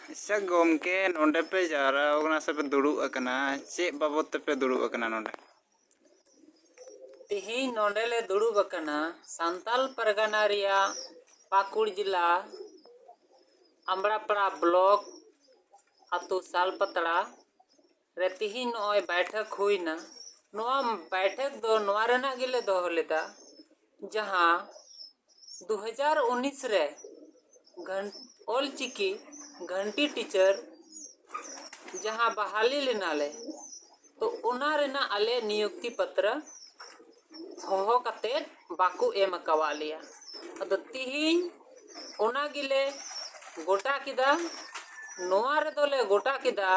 अच्छा गोमके नोंडे पे जारा ओगना से पे दुड़ू अकना चे बाबत पे दुड़ू अकना नोंडे तिही नोंडे ले दुड़ू बकना सांताल परगना रिया पाकुड़ जिला अमड़ापड़ा ब्लॉक अतु सालपतड़ा रे तिही नोय बैठक हुईना नोआ बैठक दो नोआ रेना गिले दोहो लेदा जहां 2019 रे ऑलचिकी घंटी टीचर जहां बहाली लेनाले तो उना रेना आले नियुक्ति पत्र होहो कते बाकू एम कवा लिया अदो तिहिन उना गिले गोटा किदा नोआ रे दोले गोटा किदा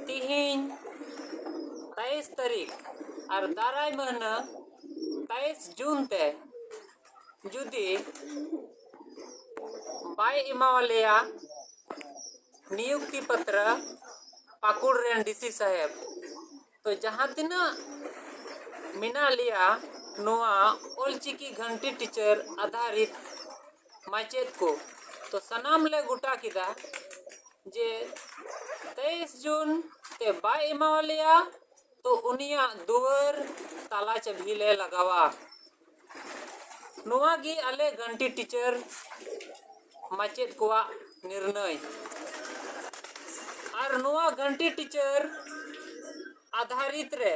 तिहिन 23 तारीख और दाराय महीना 23 जून ते जुदी बाय इमावालिया नियुक्ति पत्र पाकुड़ रेन डीसी साहेब तो जहां तिना मिना लिया नोआ ऑलचिकी घंटी टीचर आधारित माचेत को तो सनाम ले गुटा किदा जे 23 जून ते बाय इमावालिया तो उनिया दुवर ताला चभीले लगावा नोआ गी आले घंटी टीचर माचेत कोआ निर्णय और नोआ घंटी टीचर आधारित रे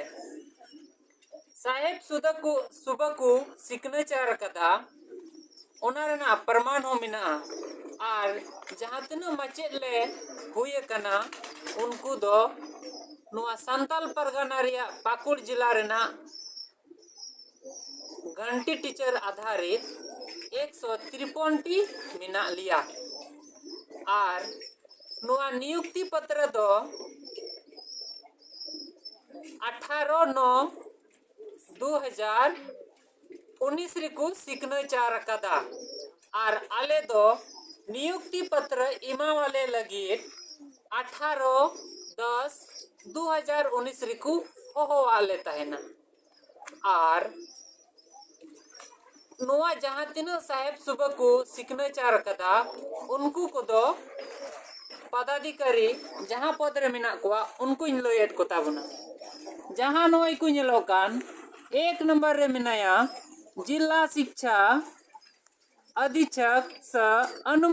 साहेब सुबकू सिग्नेचर कदा ओना रेना प्रमाण हो मिना और जहां तिना माचेत ले हुए कना उनको दो नोआ सांताल परगना रिया पाकुड़ जिला रेना घंटी टीचर आधारित 153 टी मिना लिया और नोआ नियुक्ति पत्र दो 18/9/2019 रिकु सिग्नेचर कदा और आले दो नियुक्ति पत्र इमा वाले लगी 18/10/2019 रिकु होहो वाले तहना और नोआ जहां तीनों साहेब सुबह को सिग्नेचर कदा उनको को दो पदाधिकारी जहां पद रे मिना कोआ उनको इन लयत को ताबना जहां नोई को लोकान 1 नंबर रे मिनाया जिला शिक्षा अधीक्षक स अनुमान